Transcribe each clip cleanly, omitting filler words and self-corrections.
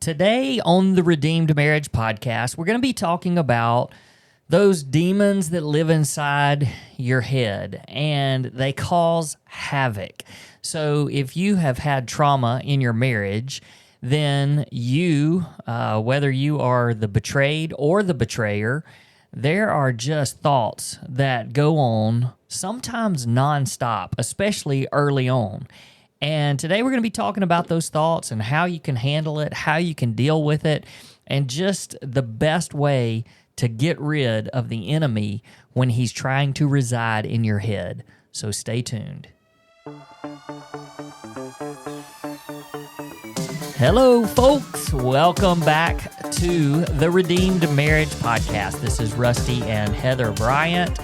Today on the Redeemed Marriage Podcast, we're going to be talking about those demons that live inside your head, and they cause havoc. So if you have had trauma in your marriage, then you, whether you are the betrayed or the betrayer, there are just thoughts that go on sometimes nonstop, especially early on. And today we're going to be talking about those thoughts and how you can handle it, how you can deal with it, and just the best way to get rid of the enemy when he's trying to reside in your head. So stay tuned. Hello, folks. Welcome back to the Redeemed Marriage Podcast. This is Rusty and Heather Bryant,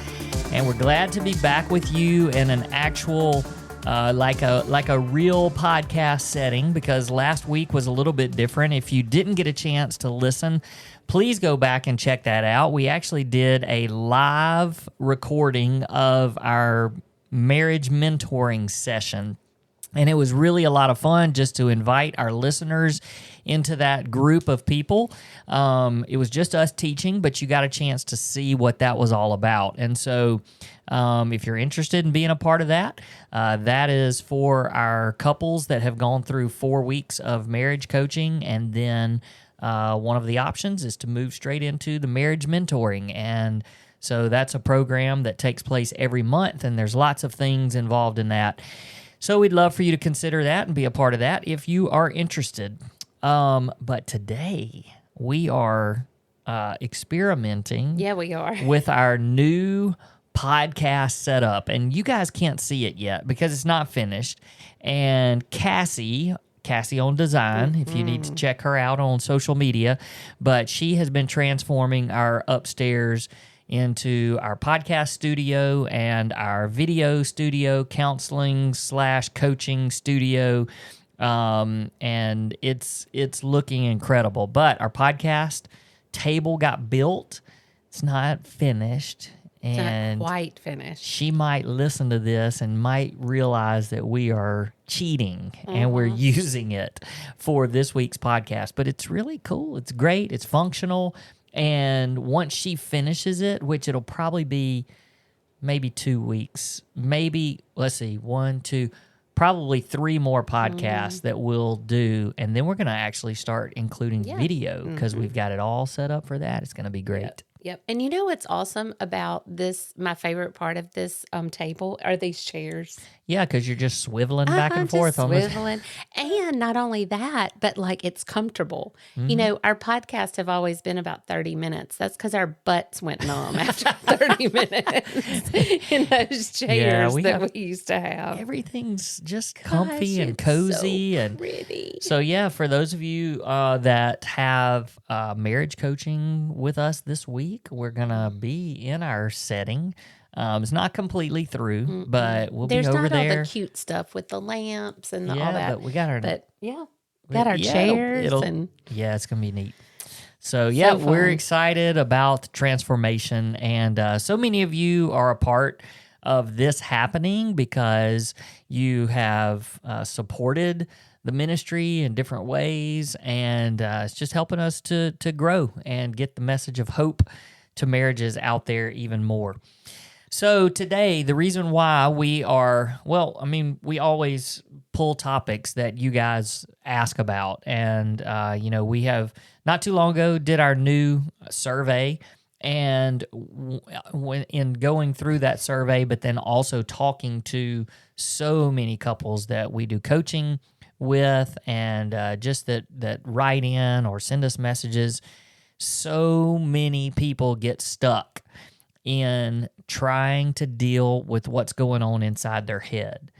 and we're glad to be back with you in an actual like a real podcast setting, because last week was a little bit different. If you didn't get a chance to listen, please go back and check that out. We actually did a live recording of our marriage mentoring session, and it was really a lot of fun just to invite our listeners into that group of people. It was just us teaching, but you got a chance to see what that was all about. And so if you're interested in being a part of that, that is for our couples that have gone through 4 weeks of marriage coaching. And then one of the options is to move straight into the marriage mentoring. And so that's a program that takes place every month, and there's lots of things involved in that. So we'd love for you to consider that and be a part of that if you are interested. But today we are experimenting. Yeah, we are. With our new podcast setup. And you guys can't see it yet because it's not finished. And Cassie on Design, if you need to check her out on social media, but she has been transforming our upstairs into our podcast studio and our video studio, counseling/coaching studio. And it's looking incredible. But our podcast table got built. It's not finished. And it's not quite finished. She might listen to this and might realize that we are cheating and we're using it for this week's podcast. But it's really cool. It's great. It's functional. And once she finishes it, which it'll probably be maybe 2 weeks, maybe, let's see, 1, 2, probably 3 more podcasts that we'll do. And then we're going to actually start including video because we've got it all set up for that. It's going to be great. Yep. And you know what's awesome about this, my favorite part of this table, are these chairs. Yeah, because you're just swiveling back and forth on this. Swiveling. And not only that, but like it's comfortable. You know, our podcasts have always been about 30 minutes. That's because our butts went numb after 30 minutes in those chairs we used to have. Everything's just comfy and cozy. So and pretty. So yeah, for those of you that have marriage coaching with us this week, we're going to be in our setting. It's not completely through, but we'll be over there. There's not all the cute stuff with the lamps and all that. But we got our... got our chairs. Yeah, it's going to be neat. So yeah, we're excited about transformation. And so many of you are a part of this happening because you have supported the ministry in different ways. And it's just helping us to grow and get the message of hope to marriages out there even more. So today, the reason why we are, we always pull topics that you guys ask about. And, we have not too long ago did our new survey. And when in going through that survey, but then also talking to so many couples that we do coaching with and just that write in or send us messages, so many people get stuck in trying to deal with what's going on inside their head.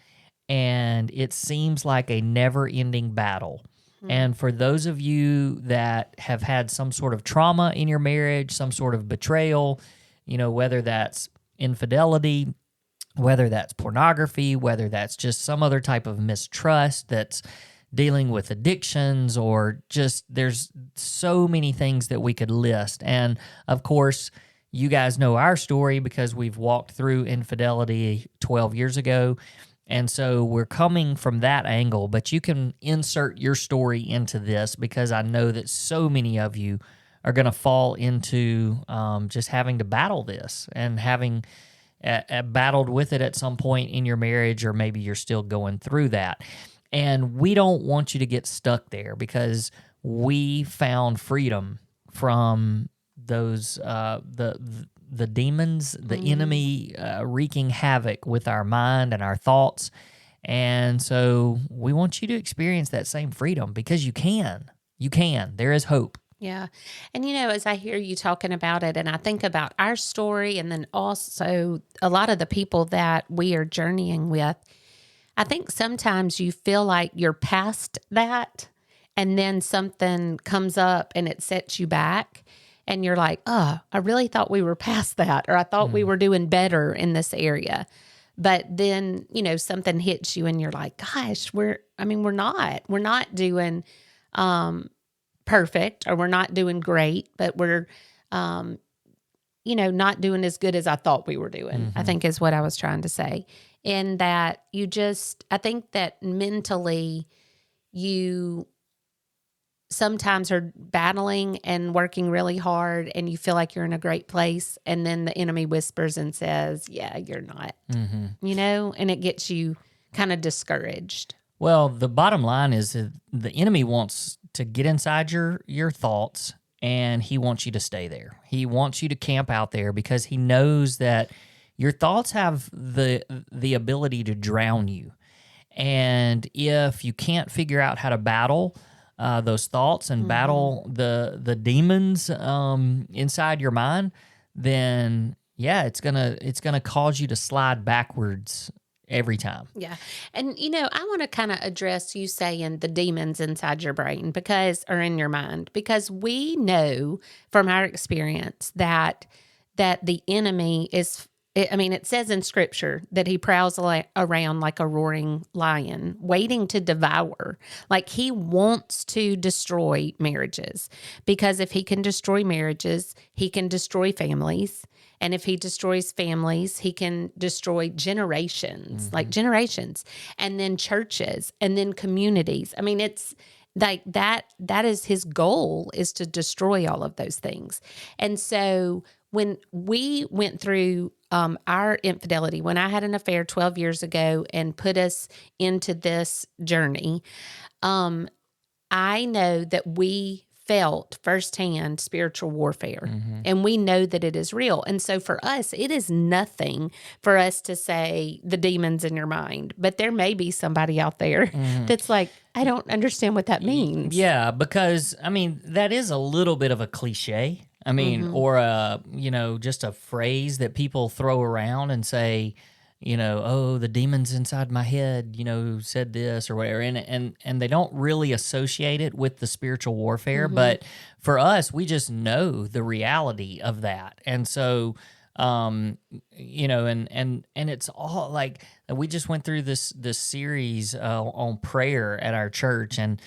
And it seems like a never-ending battle. And for those of you that have had some sort of trauma in your marriage, some sort of betrayal, whether that's infidelity, whether that's pornography, whether that's just some other type of mistrust that's dealing with addictions, or just there's so many things that we could list. And of course, you guys know our story because we've walked through infidelity 12 years ago. And so we're coming from that angle, but you can insert your story into this because I know that so many of you are going to fall into just having to battle this and having battled with it at some point in your marriage, or maybe you're still going through that. And we don't want you to get stuck there because we found freedom from those the demons, the enemy wreaking havoc with our mind and our thoughts. And so we want you to experience that same freedom because you can. You can. There is hope. Yeah. And, as I hear you talking about it and I think about our story and then also a lot of the people that we are journeying with, I think sometimes you feel like you're past that and then something comes up and it sets you back. And you're like, I really thought we were past that, or I thought we were doing better in this area. But then, something hits you and you're like, gosh, we're not doing perfect, or we're not doing great, but we're, not doing as good as I thought we were doing, I think is what I was trying to say. In that I think that mentally you sometimes are battling and working really hard and you feel like you're in a great place. And then the enemy whispers and says, yeah, you're not, and it gets you kind of discouraged. Well, the bottom line is that the enemy wants to get inside your thoughts, and he wants you to stay there. He wants you to camp out there because he knows that your thoughts have the ability to drown you. And if you can't figure out how to battle those thoughts and battle the demons inside your mind, then it's gonna cause you to slide backwards every time. Yeah. And I want to kind of address you saying the demons inside your brain or in your mind, because we know from our experience that the enemy is, it says in scripture that he prowls around like a roaring lion, waiting to devour. Like he wants to destroy marriages, because if he can destroy marriages, he can destroy families. And if he destroys families, he can destroy generations, like generations, and then churches, and then communities. It's like that is his goal, is to destroy all of those things. And so when we went through our infidelity, when I had an affair 12 years ago and put us into this journey, I know that we felt firsthand spiritual warfare, and we know that it is real. And so for us, it is nothing for us to say the demons in your mind, but there may be somebody out there that's like, I don't understand what that means. Yeah, because that is a little bit of a cliche. Or just a phrase that people throw around and say, the demons inside my head, said this or whatever. And they don't really associate it with the spiritual warfare. But for us, we just know the reality of that. And so, and it's all like, we just went through this series on prayer at our church, and,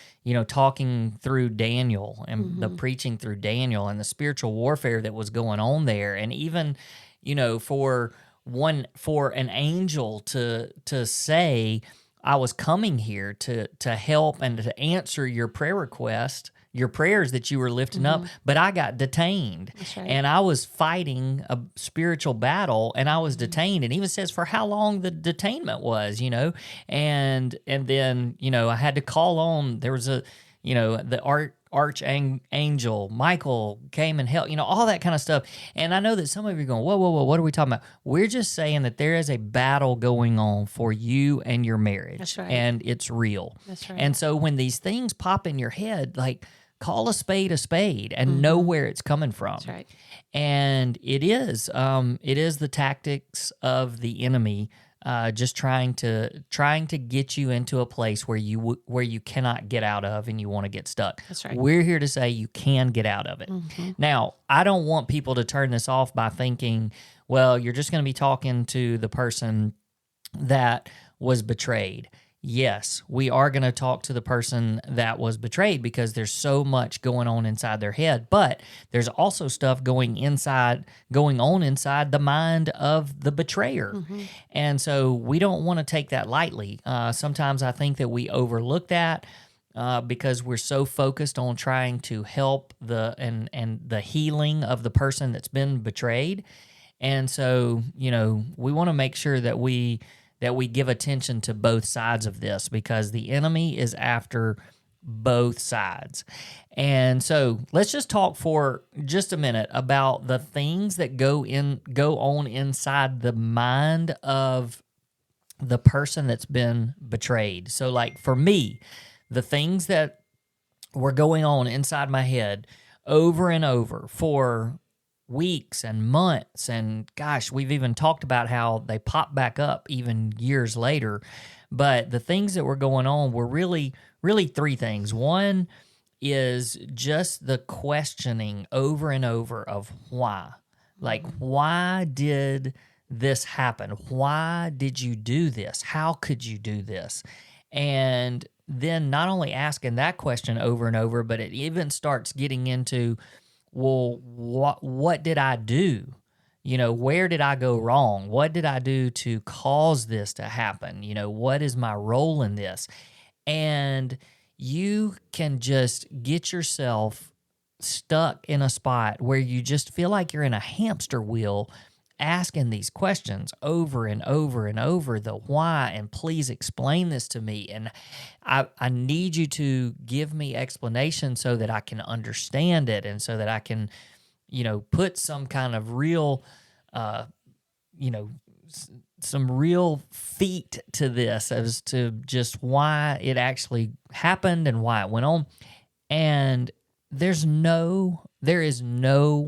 talking through Daniel and the preaching through Daniel and the spiritual warfare that was going on there. And even, for an angel to say, I was coming here to help and to answer your prayer request, your prayers that you were lifting up, but I got detained. That's right. And I was fighting a spiritual battle, and I was detained. And it even says for how long the detainment was, and then, I had to call on, there was the archangel Michael came and helped, all that kind of stuff. And I know that some of you are going, whoa, what are we talking about? We're just saying that there is a battle going on for you and your marriage. That's right. And it's real. That's right. And so when these things pop in your head, like, call a spade and know where it's coming from. That's right. And it is the tactics of the enemy, just trying to get you into a place where you cannot get out of and you want to get stuck. That's right. We're here to say you can get out of it. Now, I don't want people to turn this off by thinking, well, you're just going to be talking to the person that was betrayed. yes, we are going to talk to the person that was betrayed because there's so much going on inside their head. But there's also stuff going on inside the mind of the betrayer. Mm-hmm. And so we don't want to take that lightly. Sometimes I think that we overlook that because we're so focused on trying to help and the healing of the person that's been betrayed. And so, we want to make sure that we give attention to both sides of this because the enemy is after both sides. And so let's just talk for just a minute about the things that go on inside the mind of the person that's been betrayed. So like for me, the things that were going on inside my head over and over for weeks and months, and gosh, we've even talked about how they pop back up even years later. But the things that were going on were really three things. One is just the questioning over and over of why. Like, why did this happen? Why did you do this? How could you do this? And then not only asking that question over and over, but it even starts getting into, well, what did I do? Where did I go wrong? What did I do to cause this to happen? What is my role in this? And you can just get yourself stuck in a spot where you just feel like you're in a hamster wheel asking these questions over and over and over, the why, and please explain this to me. And I need you to give me explanation so that I can understand it and so that I can, put some kind of real, some real feet to this as to just why it actually happened and why it went on. And there is no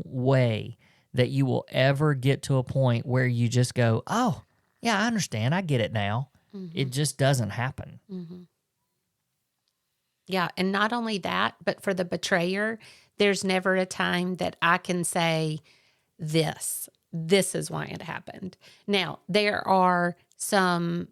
way that you will ever get to a point where you just go, oh, yeah, I understand. I get it now. Mm-hmm. It just doesn't happen. Mm-hmm. Yeah, and not only that, but for the betrayer, there's never a time that I can say, this is why it happened. Now, there are some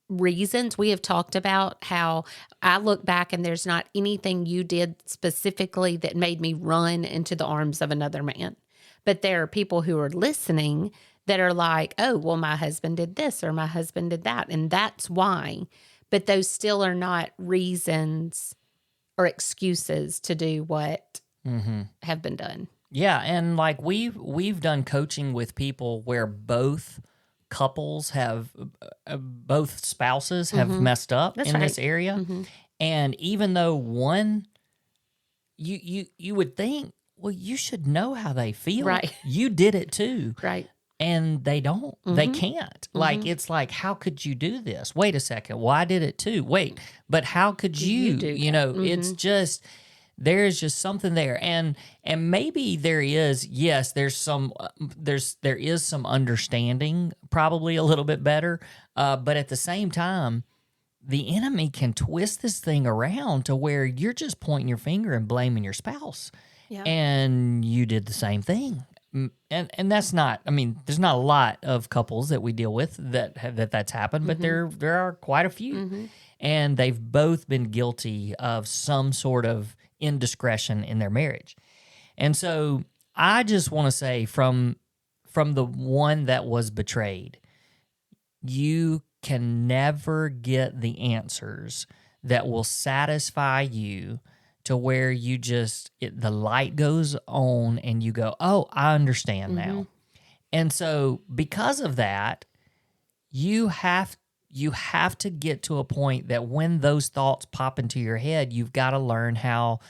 reasons. We have talked about how I look back and there's not anything you did specifically that made me run into the arms of another man. But there are people who are listening that are like, oh, well, my husband did this or my husband did that, and that's why. But those still are not reasons or excuses to do what have been done. Yeah, and like we've done coaching with people where both couples have, both spouses have messed up in this area. Mm-hmm. And even though one, you would think, well, you should know how they feel. Right. You did it too. Right. And they don't. Mm-hmm. They can't. Mm-hmm. Like, it's like, how could you do this? Wait a second. Well, I did it too. Wait, but how could you do it's just, there's just something there. And maybe there is, yes, there is some understanding, probably a little bit better. But at the same time, the enemy can twist this thing around to where you're just pointing your finger and blaming your spouse. Yeah. And you did the same thing. And that's not, I mean, there's not a lot of couples that we deal with that's happened, but there are quite a few. And they've both been guilty of some sort of indiscretion in their marriage. And so I just want to say from the one that was betrayed, you can never get the answers that will satisfy you to where you just, the light goes on and you go, oh, I understand now. And so because of that, you have to get to a point that when those thoughts pop into your head, you've got to learn how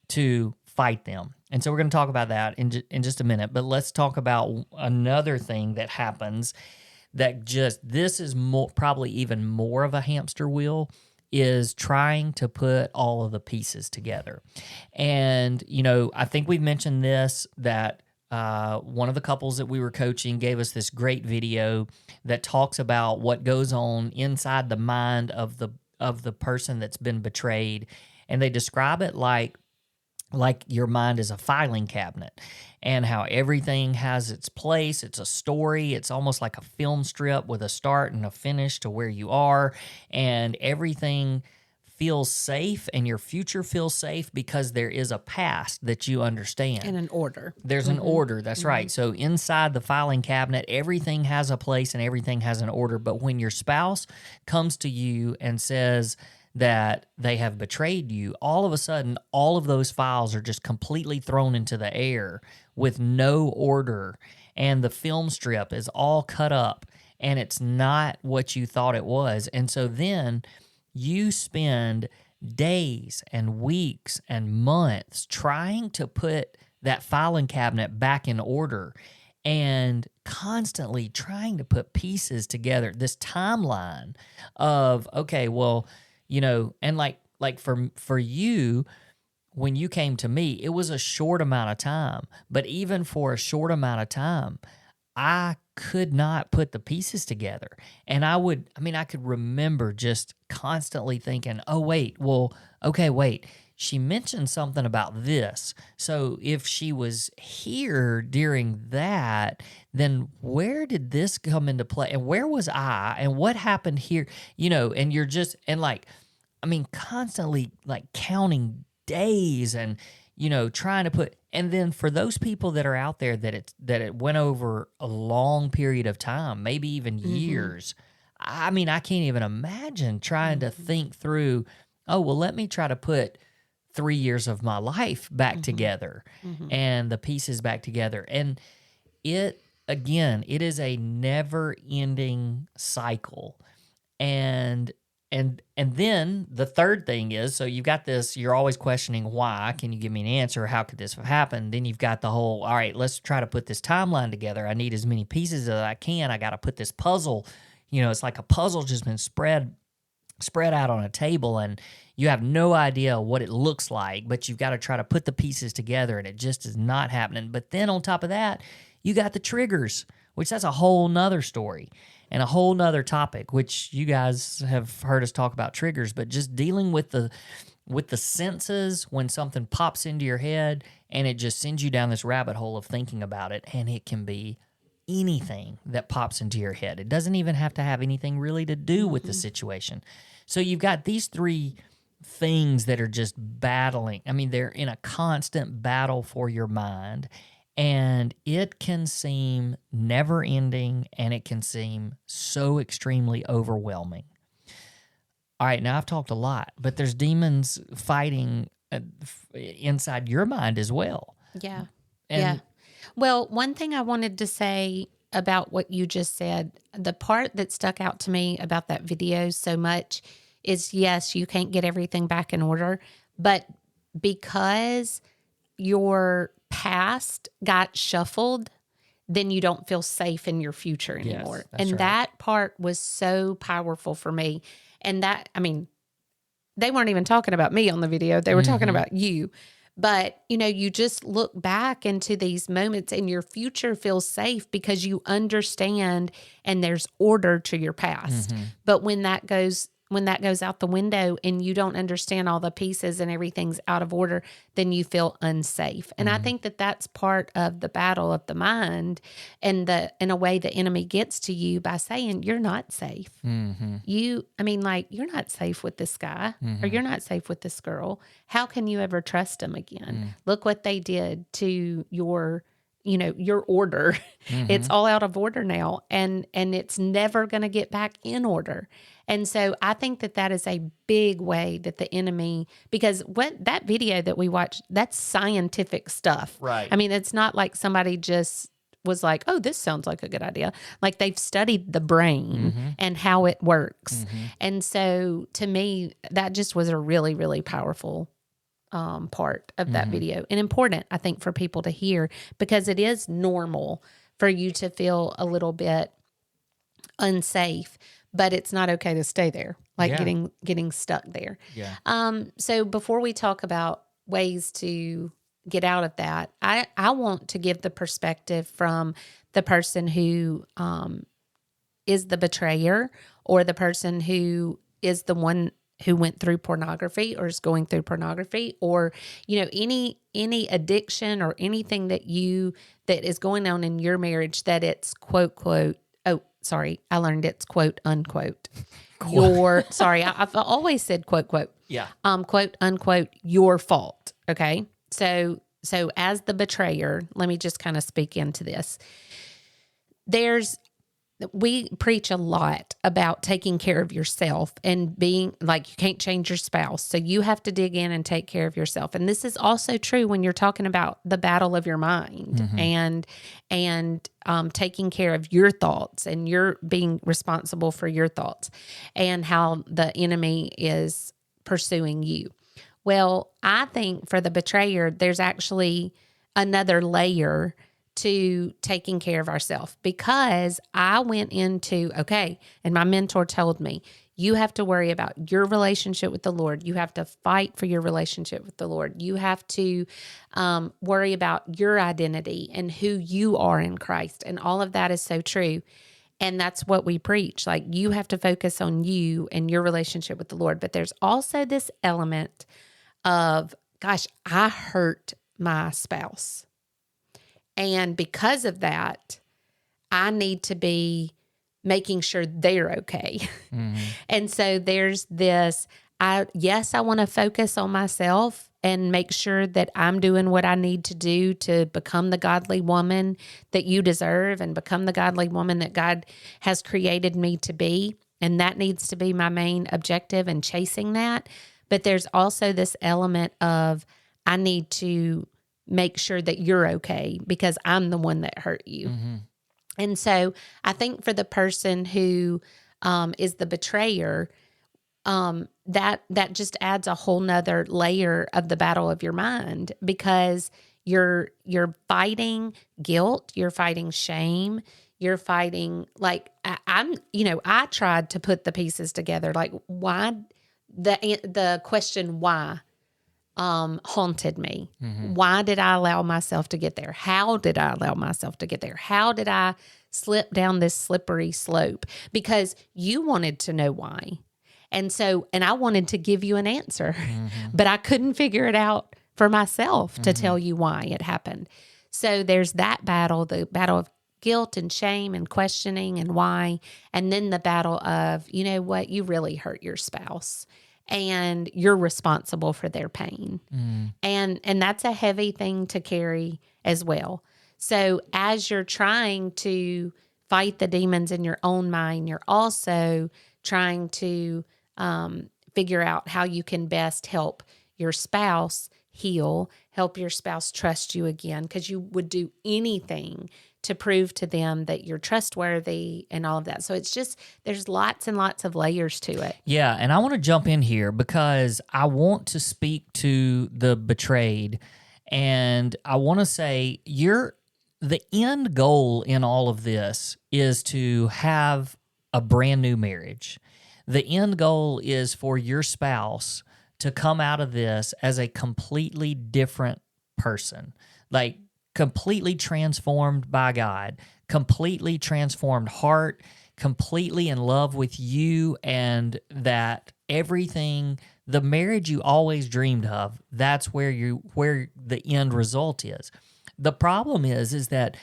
to fight them. And so we're going to talk about that in just a minute, but let's talk about another thing that happens that this is probably even more of a hamster wheel, is trying to put all of the pieces together. And, I think we've mentioned this, that one of the couples that we were coaching gave us this great video that talks about what goes on inside the mind of the person that's been betrayed. And they describe it like like your mind is a filing cabinet, and how everything has its place. It's a story. It's almost like a film strip with a start and a finish to where you are, and everything feels safe and your future feels safe because there is a past that you understand. And an order. There's an order. That's right. So inside the filing cabinet, everything has a place and everything has an order. But when your spouse comes to you and says that they have betrayed you, all of a sudden, all of those files are just completely thrown into the air with no order. And the film strip is all cut up and it's not what you thought it was. And so then you spend days and weeks and months trying to put that filing cabinet back in order and constantly trying to put pieces together, this timeline of, okay, well, you know, and like for you, when you came to me, it was a short amount of time, but even for a short amount of time, I could not put the pieces together. And I could remember just constantly thinking, oh, wait, she mentioned something about this. So if she was here during that, then where did this come into play? And where was I? And what happened here? You know, and you're just, and constantly like counting days and, you know, trying to put, and then for those people that are out there that it went over a long period of time, maybe even years. I can't even imagine trying to think through, oh, well, let me try to put 3 years of my life back together and the pieces back together. And it is a never ending cycle. And then the third thing is, so you've got this, you're always questioning why. Can you give me an answer? How could this have happened? Then you've got the whole, all right, let's try to put this timeline together. I need as many pieces as I can. I got to put this puzzle, you know, it's like a puzzle just been spread out on a table and you have no idea what it looks like, but you've got to try to put the pieces together and it just is not happening. But then on top of that, you got the triggers, which that's a whole nother story. And a whole nother topic, which you guys have heard us talk about triggers, but just dealing with the senses when something pops into your head and it just sends you down this rabbit hole of thinking about it. And it can be anything that pops into your head. It doesn't even have to have anything really to do with the situation. So you've got these three things that are just battling. They're in a constant battle for your mind. And it can seem never ending and it can seem so extremely overwhelming. All right, now I've talked a lot, but there's demons fighting inside your mind as well. Yeah. Yeah. Well, one thing I wanted to say about what you just said, the part that stuck out to me about that video so much is, yes, you can't get everything back in order, but because your past got shuffled, then you don't feel safe in your future anymore. Yes, and that part was so powerful for me. And that, they weren't even talking about me on the video. They were talking about you. But, you know, you just look back into these moments and your future feels safe because you understand and there's order to your past. But when that goes out the window and you don't understand all the pieces and everything's out of order, then you feel unsafe. And I think that that's part of the battle of the mind and in a way the enemy gets to you by saying you're not safe. You're not safe with this guy or you're not safe with this girl. How can you ever trust them again? Look what they did to your order. It's all out of order now and it's never going to get back in order. And so I think that is a big way that the enemy, because that video that we watched, that's scientific stuff. Right. It's not like somebody just was like, oh, this sounds like a good idea. Like they've studied the brain and how it works. And so to me, that just was a really, really powerful part of that video and important, I think, for people to hear, because it is normal for you to feel a little bit unsafe, but it's not okay to stay there, getting stuck there. Yeah. So before we talk about ways to get out of that, I want to give the perspective from the person who is the betrayer or the person who is the one who went through pornography or is going through pornography, or, any addiction or anything that is going on in your marriage, that it's quote, oh, sorry, I learned it's quote, unquote. I've always said quote, quote. Yeah. Quote, unquote, your fault. Okay. So as the betrayer, let me just kind of speak into this. We preach a lot about taking care of yourself and being like, you can't change your spouse. So you have to dig in and take care of yourself. And this is also true when you're talking about the battle of your mind and taking care of your thoughts, and you're being responsible for your thoughts and how the enemy is pursuing you. Well, I think for the betrayer, there's actually another layer to taking care of ourselves, because I went into, and my mentor told me, you have to worry about your relationship with the Lord. You have to fight for your relationship with the Lord. You have to worry about your identity and who you are in Christ. And all of that is so true. And that's what we preach. Like, you have to focus on you and your relationship with the Lord. But there's also this element of, gosh, I hurt my spouse. And because of that, I need to be making sure they're okay. Mm-hmm. And so there's this, I want to focus on myself and make sure that I'm doing what I need to do to become the godly woman that you deserve and become the godly woman that God has created me to be. And that needs to be my main objective and chasing that. But there's also this element of, I need to make sure that you're okay because I'm the one that hurt you. Mm-hmm. And so I think for the person who is the betrayer, that just adds a whole nother layer of the battle of your mind, because you're fighting guilt, you're fighting shame, you're fighting, like, I tried to put the pieces together, like, why, the question why haunted me. Mm-hmm. Why did I allow myself to get there? How did I allow myself to get there? How did I slip down this slippery slope? Because you wanted to know why. And I wanted to give you an answer, but I couldn't figure it out for myself to tell you why it happened. So there's that battle, the battle of guilt and shame and questioning and why, and then the battle of, you know what, you really hurt your spouse and you're responsible for their pain. And that's a heavy thing to carry as well. So as you're trying to fight the demons in your own mind, you're also trying to figure out how you can best help your spouse heal, help your spouse trust you again, because you would do anything to prove to them that you're trustworthy and all of that. So it's just, there's lots and lots of layers to it. Yeah, and I want to jump in here because I want to speak to the betrayed, and I want to say the end goal in all of this is to have a brand new marriage. The end goal is for your spouse to come out of this as a completely different person, like completely transformed by God, completely transformed heart, completely in love with you, and that everything, the marriage you always dreamed of, that's where the end result is. The problem is that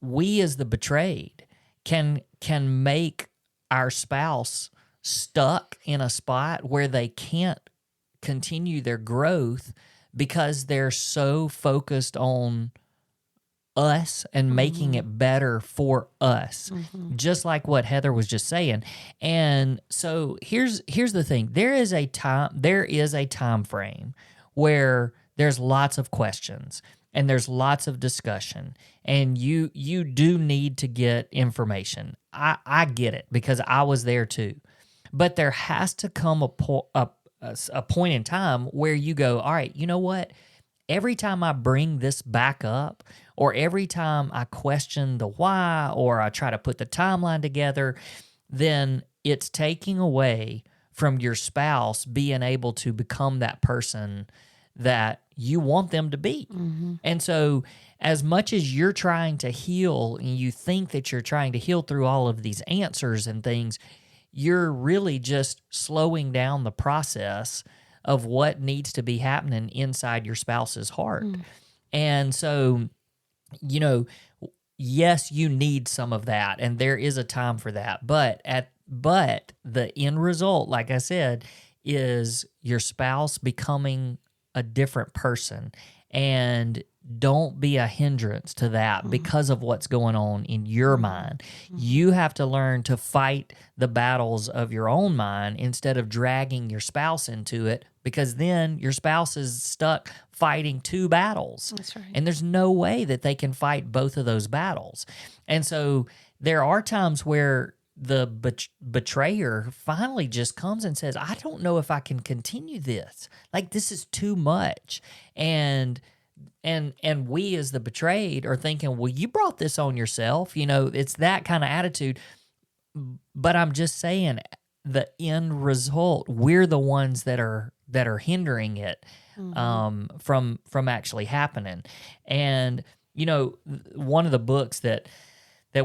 we as the betrayed can make our spouse stuck in a spot where they can't continue their growth because they're so focused on us and making it better for us, just like what Heather was just saying. And so here's the thing: there is a time frame where there's lots of questions and there's lots of discussion, and you do need to get information. I get it because I was there too, but there has to come a point in time where you go, all right, you know what? Every time I bring this back up, or every time I question the why, or I try to put the timeline together, then it's taking away from your spouse being able to become that person that you want them to be. And so as much as you're trying to heal and you think that you're trying to heal through all of these answers and things, you're really just slowing down the process of what needs to be happening inside your spouse's heart. And so, yes, you need some of that, and there is a time for that. But the end result, like I said, is your spouse becoming a different person. And don't be a hindrance to that because of what's going on in your mind. You have to learn to fight the battles of your own mind instead of dragging your spouse into it, because then your spouse is stuck fighting two battles. That's right. And there's no way that they can fight both of those battles. And so there are times where the betrayer finally just comes and says, I don't know if I can continue this. Like, this is too much. And we as the betrayed are thinking, well, you brought this on yourself. It's that kind of attitude. But I'm just saying, the end result, we're the ones that are hindering it from actually happening. And one of the books that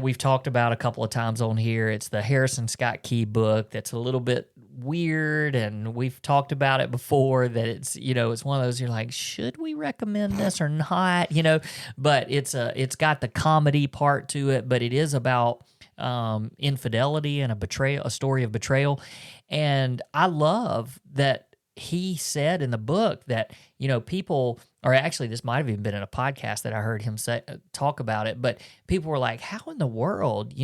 we've talked about a couple of times on here, it's the Harrison Scott Key book that's a little bit weird, and we've talked about it before, that it's it's one of those, you're like, should we recommend this or not? But it's got the comedy part to it, but it is about infidelity and a story of betrayal. And I love that he said in the book that people, or actually this might have even been in a podcast that I heard him talk about it, but people were like, how in the world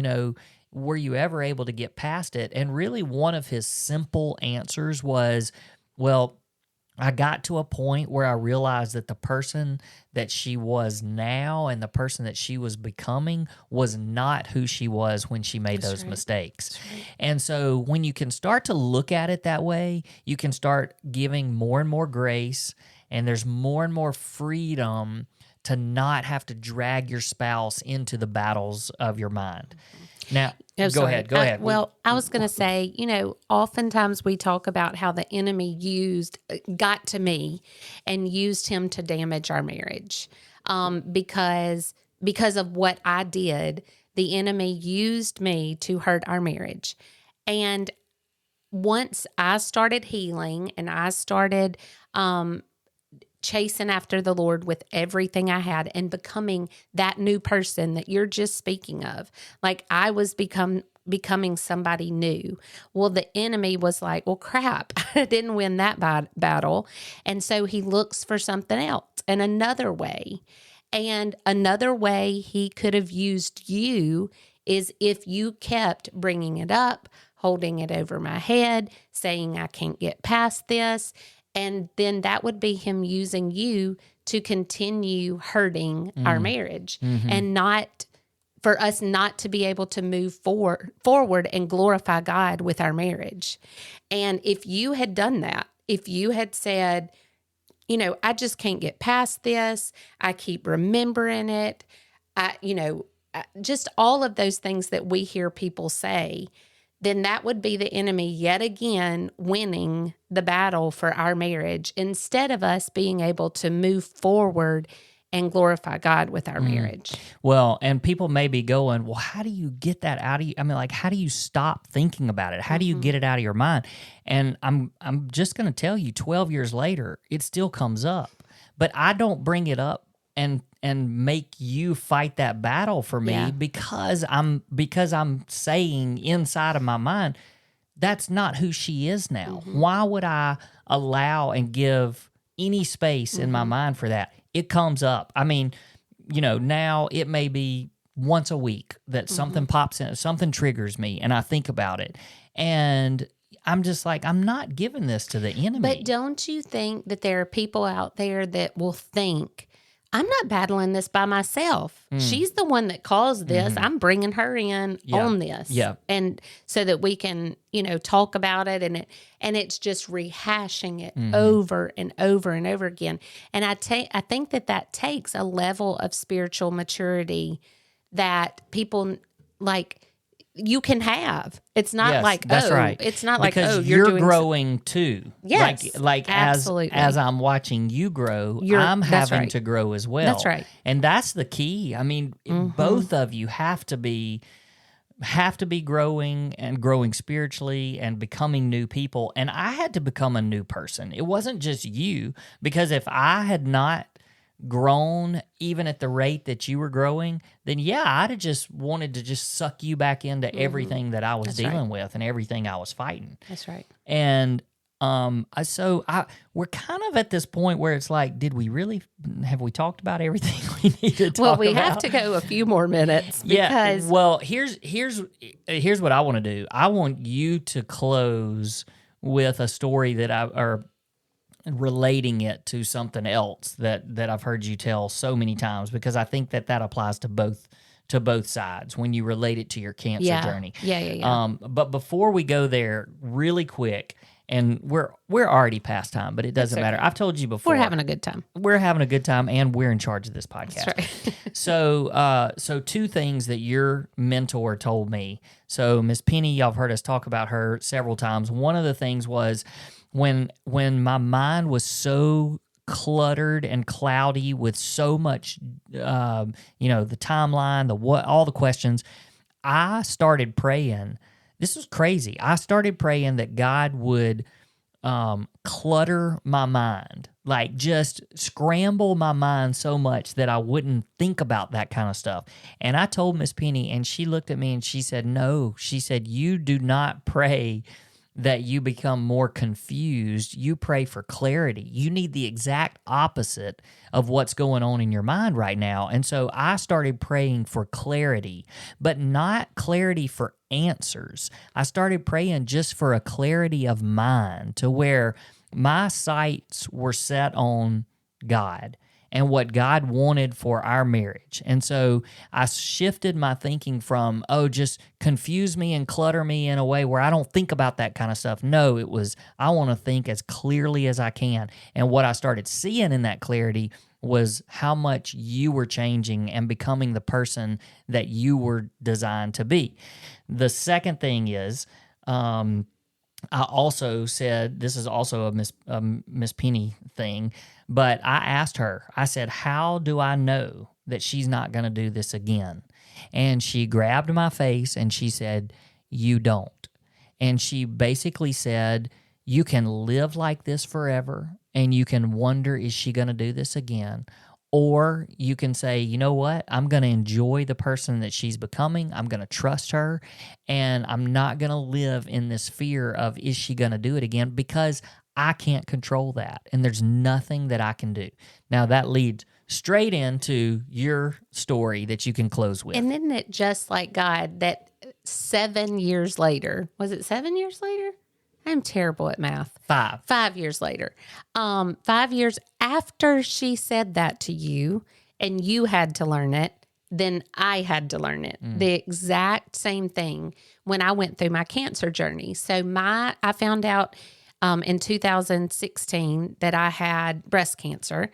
were you ever able to get past it? And really one of his simple answers was, well, I got to a point where I realized that the person that she was now and the person that she was becoming was not who she was when she made those mistakes. Right. And so when you can start to look at it that way, you can start giving more and more grace, and there's more and more freedom to not have to drag your spouse into the battles of your mind. Now, go ahead. Well, I was going to say, oftentimes we talk about how the enemy got to me and used him to damage our marriage. Because of what I did, the enemy used me to hurt our marriage. And once I started healing and I started chasing after the Lord with everything I had and becoming that new person that you're just speaking of, like I was becoming somebody new. Well, the enemy was like, well, crap, I didn't win that battle. And so he looks for something else and another way. And another way he could have used you is if you kept bringing it up, holding it over my head, saying I can't get past this. And then that would be him using you to continue hurting our marriage and not for us not to be able to move forward and glorify God with our marriage. And if you had done that, if you had said, I just can't get past this, I keep remembering it, just all of those things that we hear people say, then that would be the enemy yet again winning the battle for our marriage instead of us being able to move forward and glorify God with our marriage. Well, and people may be going, well, how do you get that out of you? I mean, like, how do you stop thinking about it? How do you get it out of your mind? And I'm just going to tell you, 12 years later, it still comes up. But I don't bring it up and make you fight that battle for me because I'm saying inside of my mind, that's not who she is now. Why would I allow and give any space in my mind for that? It comes up. I mean, now it may be once a week that something pops in, something triggers me, and I think about it. And I'm just like, I'm not giving this to the enemy. But don't you think that there are people out there that will think, I'm not battling this by myself. She's the one that caused this. I'm bringing her in on this. Yeah. And so that we can, talk about it and it's just rehashing it over and over and over again. And I think that takes a level of spiritual maturity that people you can have. It's not that's right. It's not because like, you're growing too. Yes, like absolutely. as I'm watching you grow, I'm having to grow as well. That's right. And that's the key. I mean, both of you have to be have to be growing and growing spiritually and becoming new people. And I had to become a new person. It wasn't just you, because if I had not grown even at the rate that you were growing, then yeah, I'd have just wanted to just suck you back into everything that I was dealing with and everything I was fighting. That's right. And we're kind of at this point where it's like, have we talked about everything we need to talk about? Well, we have to go a few more minutes because... Yeah, well, here's what I want to do. I want you to close with a story or relating it to something else that I've heard you tell so many times, because I think that applies to both sides when you relate it to your cancer journey. Yeah. But before we go there, really quick, and we're already past time, but it doesn't matter. I've told you before. We're having a good time. We're having a good time, and we're in charge of this podcast. That's right. So two things that your mentor told me. So Miss Penny, y'all have heard us talk about her several times. One of the things was when my mind was so cluttered and cloudy with so much, the timeline, all the questions, I started praying. This was crazy. I started praying that God would clutter my mind, like just scramble my mind so much that I wouldn't think about that kind of stuff. And I told Miss Penny, and she looked at me and she said, no. She said, you do not pray that you become more confused. You pray for clarity. You need the exact opposite of what's going on in your mind right now. And so I started praying for clarity, but not clarity for answers. I started praying just for a clarity of mind, to where my sights were set on God and what God wanted for our marriage. And so I shifted my thinking from, just confuse me and clutter me in a way where I don't think about that kind of stuff. No, it was, I want to think as clearly as I can. And what I started seeing in that clarity was how much you were changing and becoming the person that you were designed to be. The second thing is, I also said, this is also a Miss Penny thing, but I asked her, I said, how do I know that she's not going to do this again? And she grabbed my face and she said, you don't. And she basically said, you can live like this forever and you can wonder, is she going to do this again? Or you can say, you know what? I'm going to enjoy the person that she's becoming. I'm going to trust her. And I'm not going to live in this fear of, is she going to do it again? Because I can't control that. And there's nothing that I can do. Now, that leads straight into your story that you can close with. And isn't it just like God that 7 years later, was it 7 years later? I'm terrible at math. 5 years later. 5 years after she said that to you and you had to learn it, then I had to learn it. The exact same thing when I went through my cancer journey. So I found out in 2016 that I had breast cancer,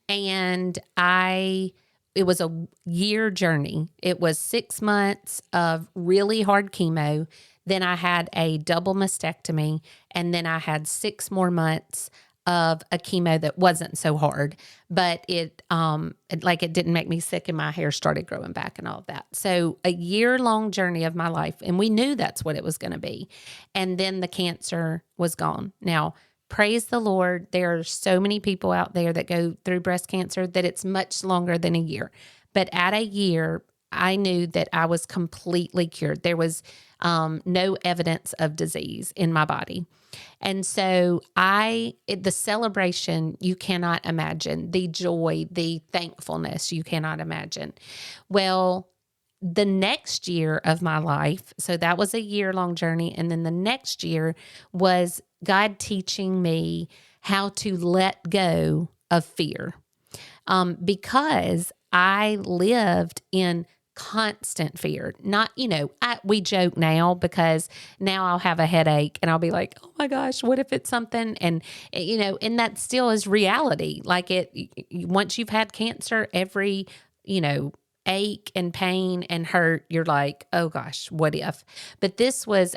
and it was a year journey. It was 6 months of really hard chemo. Then I had a double mastectomy, and then I had 6 more months of a chemo that wasn't so hard, but it didn't make me sick and my hair started growing back and all of that. So a year-long journey of my life, and we knew that's what it was going to be. And then the cancer was gone. Now, praise the Lord, there are so many people out there that go through breast cancer that it's much longer than a year. But at a year, I knew that I was completely cured. There was no evidence of disease in my body. And so the celebration, you cannot imagine. The joy, the thankfulness, you cannot imagine. Well, the next year of my life, so that was a year-long journey. And then the next year was God teaching me how to let go of fear. Because I lived in constant fear. Not, we joke now because now I'll have a headache and I'll be like, oh my gosh, what if it's something? And, and that still is reality. Like once you've had cancer, every, ache and pain and hurt, you're like, oh gosh, what if? But this was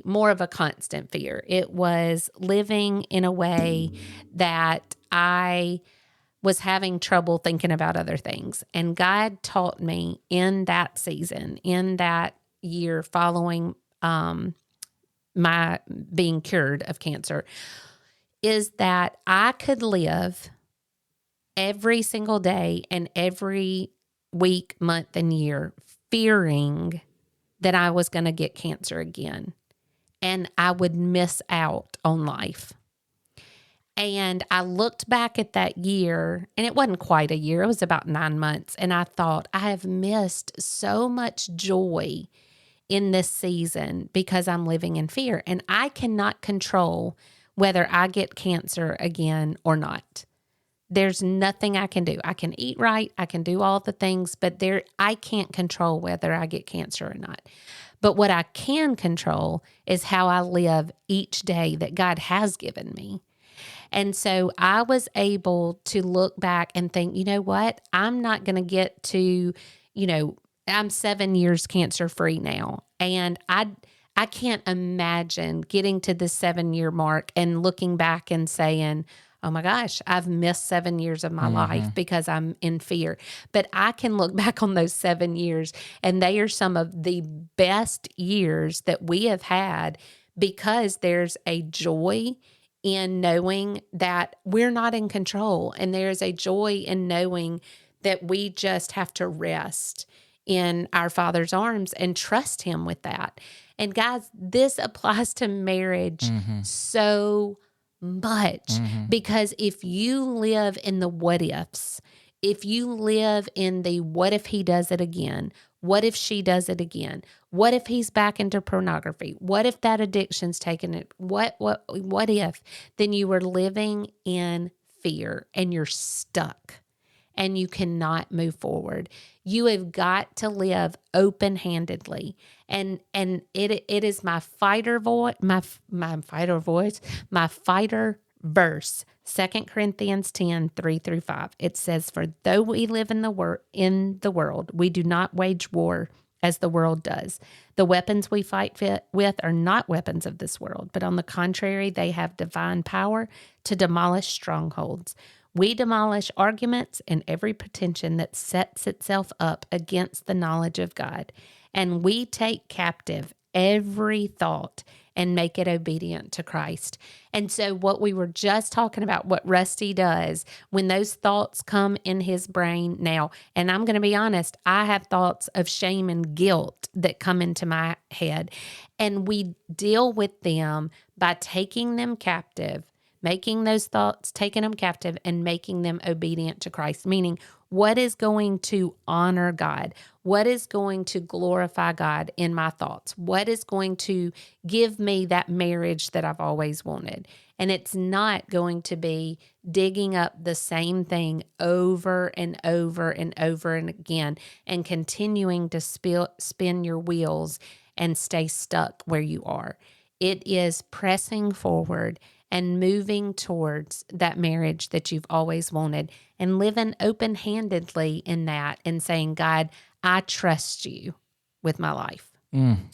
more of a constant fear. It was living in a way that I was having trouble thinking about other things. And God taught me in that season, in that year following my being cured of cancer is that I could live every single day and every week, month, and year fearing that I was going to get cancer again and I would miss out on life. And I looked back at that year, and it wasn't quite a year. It was about 9 months. And I thought, I have missed so much joy in this season because I'm living in fear. And I cannot control whether I get cancer again or not. There's nothing I can do. I can eat right. I can do all the things, but I can't control whether I get cancer or not. But what I can control is how I live each day that God has given me. And so I was able to look back and think, you know what? I'm not going to get to, I'm 7 years cancer free now. And I can't imagine getting to the 7-year mark and looking back and saying, oh my gosh, I've missed 7 years of my life because I'm in fear. But I can look back on those 7 years, and they are some of the best years that we have had because there's a joy in knowing that we're not in control. And there's a joy in knowing that we just have to rest in our Father's arms and trust Him with that. And guys, this applies to marriage so much because if you live in the what ifs, if you live in the what if he does it again, what if she does it again, what if he's back into pornography, what if that addiction's taken it, what if, then you are living in fear and you're stuck and you cannot move forward. You have got to live open-handedly. And it is my fighter verse, 2 Corinthians 10, 3-5. It says, for though we live in the world, we do not wage war as the world does. The weapons we fight with are not weapons of this world, but on the contrary, they have divine power to demolish strongholds. We demolish arguments and every pretension that sets itself up against the knowledge of God. And we take captive every thought and make it obedient to Christ. And so what we were just talking about, what Rusty does when those thoughts come in his brain now, and I'm going to be honest, I have thoughts of shame and guilt that come into my head, and we deal with them by taking them captive, making those thoughts, taking them captive and making them obedient to Christ, meaning what is going to honor God? What is going to glorify God in my thoughts? What is going to give me that marriage that I've always wanted? And it's not going to be digging up the same thing over and over and over and again and continuing to spin your wheels and stay stuck where you are. It is pressing forward and moving towards that marriage that you've always wanted and living open-handedly in that and saying, God, I trust you with my life.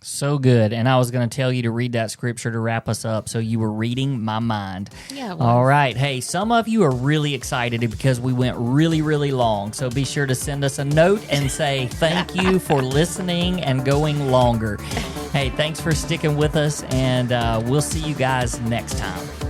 So good. And I was going to tell you to read that scripture to wrap us up, so you were reading my mind. Yeah. All right. Hey, some of you are really excited because we went really, really long. So be sure to send us a note and say thank you for listening and going longer. Hey, thanks for sticking with us, and we'll see you guys next time.